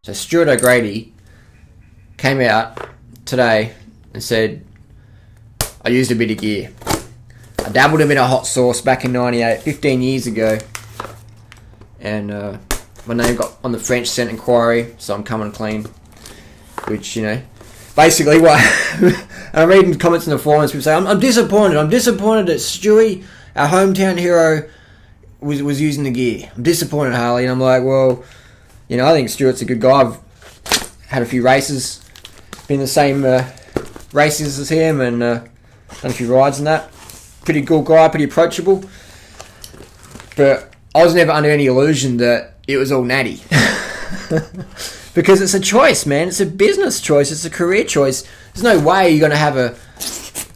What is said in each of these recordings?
So Stuart Grady came out today and said, I used a bit of gear. I dabbled a bit of hot sauce back in 98, 15 years ago. And my name got on the French Scent Inquiry, so I'm coming clean. Which, you know, basically what... and I'm reading comments in the forums, people say, I'm disappointed. I'm disappointed that Stewie, our hometown hero, was using the gear. I'm disappointed, Harley. And I'm like, well, you know, I think Stuart's a good guy. I've had a few races, been in the same races as him, and done a few rides and that. Pretty cool guy, pretty approachable. But I was never under any illusion that it was all natty. Because it's a choice, man. It's a business choice. It's a career choice. There's no way you're going to have an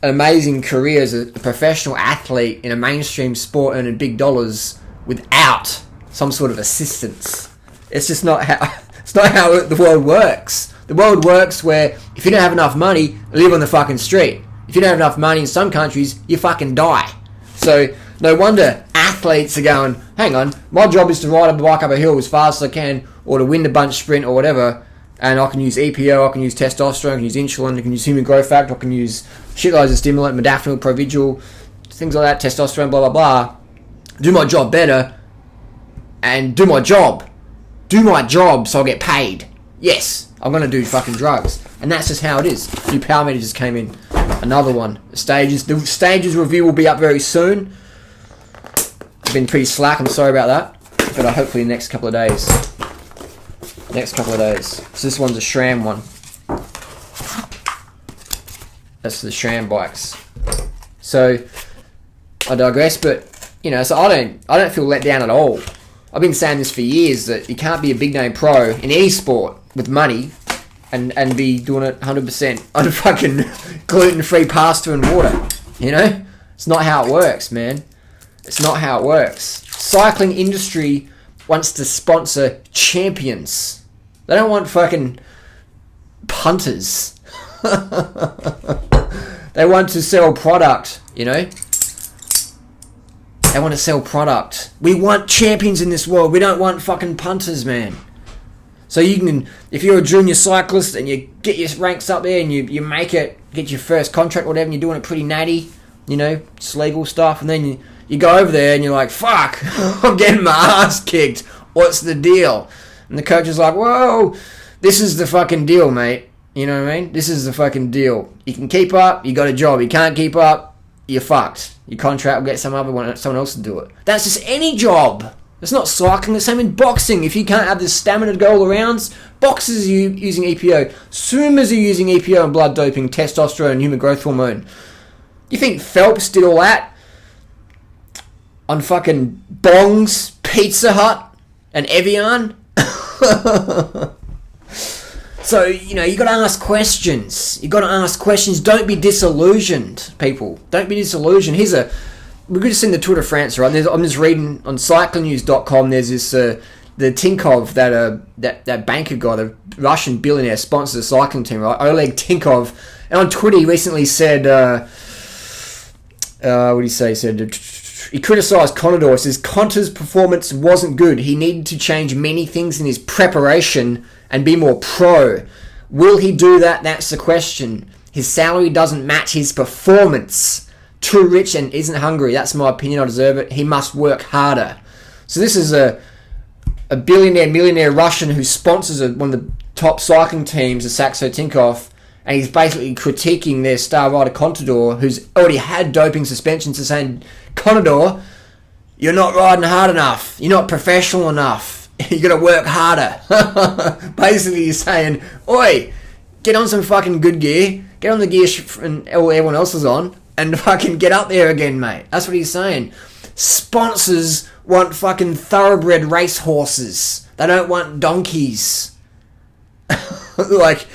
amazing career as a professional athlete in a mainstream sport earning big dollars without some sort of assistance. It's just not how... It's not how the world works. The world works where if you don't have enough money, live on the fucking street. If you don't have enough money in some countries, you fucking die. So no wonder athletes are going, hang on, my job is to ride a bike up a hill as fast as I can, or to win the bunch sprint or whatever, and I can use EPO, I can use testosterone, I can use insulin, I can use human growth factor, I can use shitloads of stimulant, modafinil, Provigil, things like that, testosterone, blah, blah, blah. Do my job better, and do my job. Do my job so I'll get paid. Yes, I'm going to do fucking drugs. And that's just how it is. New Power Meter just came in. Another one. The stages review will be up very soon. I've been pretty slack, I'm sorry about that. But hopefully next couple of days. So this one's a SRAM one. That's the SRAM bikes. So, I digress, but, you know, so I don't feel let down at all. I've been saying this for years, that you can't be a big name pro in any sport with money and be doing it 100% on fucking gluten-free pasta and water. You know? It's not how it works, man. It's not how it works. Cycling industry wants to sponsor champions. They don't want fucking punters. They want to sell product, you know? They want to sell product. We want champions in this world. We don't want fucking punters, man. So you can, if you're a junior cyclist and you get your ranks up there and you make it, get your first contract or whatever, and you're doing it pretty natty, you know, it's legal stuff, and then you go over there and you're like, fuck, I'm getting my ass kicked. What's the deal? And the coach is like, whoa, this is the fucking deal, mate. You know what I mean? This is the fucking deal. You can keep up, you got a job. You can't keep up, you're fucked. Your contract will get someone else to do it. That's just any job. It's not cycling. The same in boxing. If you can't have the stamina to go all around, boxers are using EPO. Swimmers are using EPO and blood doping, testosterone, and human growth hormone. You think Phelps did all that on fucking Bongs, Pizza Hut, and Evian? So, you know, you got to ask questions. Don't be disillusioned, people. Don't be disillusioned. We're just in the Tour de France, right? I'm just reading on cyclingnews.com. There's this the Tinkov, that banker guy, the Russian billionaire, sponsors the cycling team, right? Oleg Tinkov. And on Twitter, he recently said, what did he say? He said, he criticised Contador. He says, Conta's performance wasn't good. He needed to change many things in his preparation and be more pro. Will he do that? That's the question. His salary doesn't match his performance. Too rich and isn't hungry. That's my opinion. I deserve it. He must work harder. So this is a millionaire Russian who sponsors one of the top cycling teams, the Saxo Tinkoff, and he's basically critiquing their star rider Contador, who's already had doping suspensions, and saying, Contador, you're not riding hard enough. You're not professional enough. You got to work harder. Basically, he's saying, oi, get on some fucking good gear. Get on the gear everyone else is on, and fucking get up there again, mate. That's what he's saying. Sponsors want fucking thoroughbred race horses. They don't want donkeys. Like,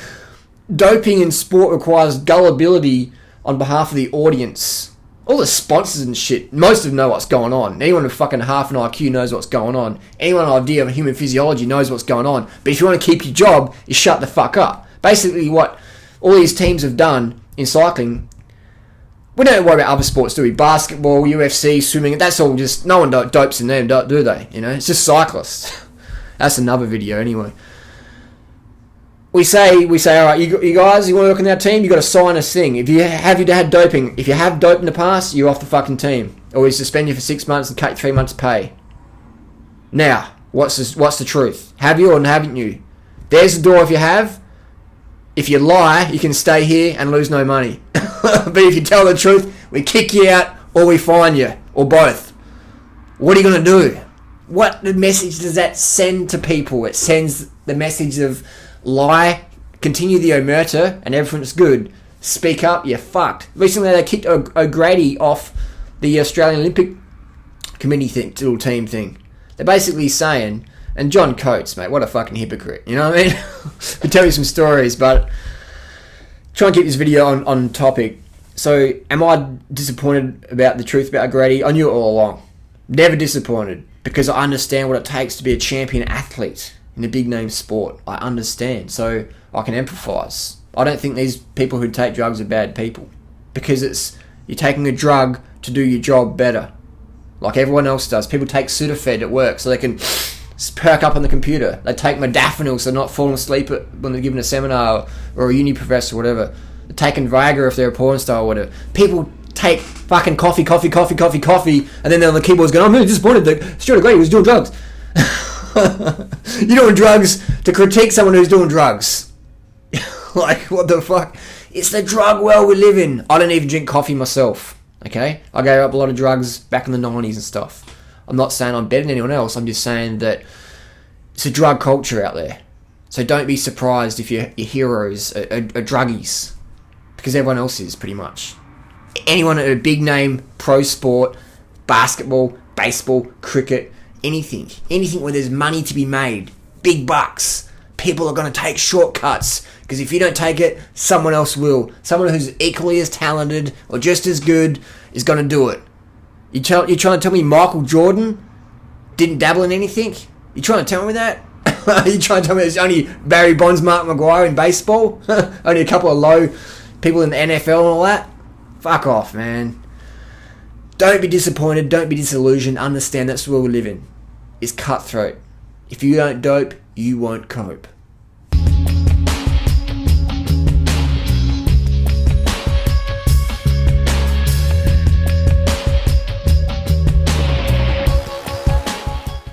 doping in sport requires gullibility on behalf of the audience. All the sponsors and shit, most of them know what's going on. Anyone with fucking half an IQ knows what's going on. Anyone with an idea of human physiology knows what's going on. But if you want to keep your job, you shut the fuck up. Basically what all these teams have done in cycling, we don't worry about other sports, do we? Basketball, UFC, swimming, that's all just, no one dopes in them, do they? You know, it's just cyclists. That's another video anyway. we say, all right, you guys, you want to work on our team, you got to sign this thing. If you have had doping, if you have dope in the past, you're off the fucking team, or we suspend you for 6 months and cut you 3 months' pay. Now, what's the truth? Have you or haven't you? There's the door if you have. If you lie, you can stay here and lose no money. But if you tell the truth, we kick you out or we fine you, or both. What are you going to do? What message does that send to people? It sends the message of lie, continue the omerta, and everything's good. Speak up, you're fucked. Recently they kicked Grady off the Australian Olympic Committee little team thing. They're basically saying, and John Coates, mate, what a fucking hypocrite. You know what I mean? I'll tell you some stories, but try and keep this video on topic. So, am I disappointed about the truth about Grady? I knew it all along. Never disappointed, because I understand what it takes to be a champion athlete in a big name sport. I understand, so I can empathise. I don't think these people who take drugs are bad people, because you're taking a drug to do your job better, like everyone else does. People take Sudafed at work so they can perk up on the computer. They take modafinil so they're not falling asleep when they're giving a seminar or a uni professor or whatever. They're taking Viagra if they're a porn star or whatever. People take fucking coffee, and then they're on the keyboards going, I'm really disappointed that Stuart Grady was doing drugs. You're doing drugs to critique someone who's doing drugs. Like, what the fuck? It's the drug world we live in. I don't even drink coffee myself, okay? I gave up a lot of drugs back in the 90s and stuff. I'm not saying I'm better than anyone else. I'm just saying that it's a drug culture out there. So don't be surprised if your heroes are druggies, because everyone else is, pretty much. Anyone at a big name pro sport, basketball, baseball, cricket, anything where there's money to be made, big bucks, people are going to take shortcuts, because if you don't take it, someone else will. Someone who's equally as talented or just as good is going to do it. You're trying to tell me Michael Jordan didn't dabble in anything? You trying to tell me that? You trying to tell me there's only Barry Bonds, Mark McGuire in baseball? Only a couple of low people in the NFL and all that? Fuck off, man. Don't be disappointed. Don't be disillusioned. Understand that's the world we live in. It's cutthroat. If you don't dope, you won't cope.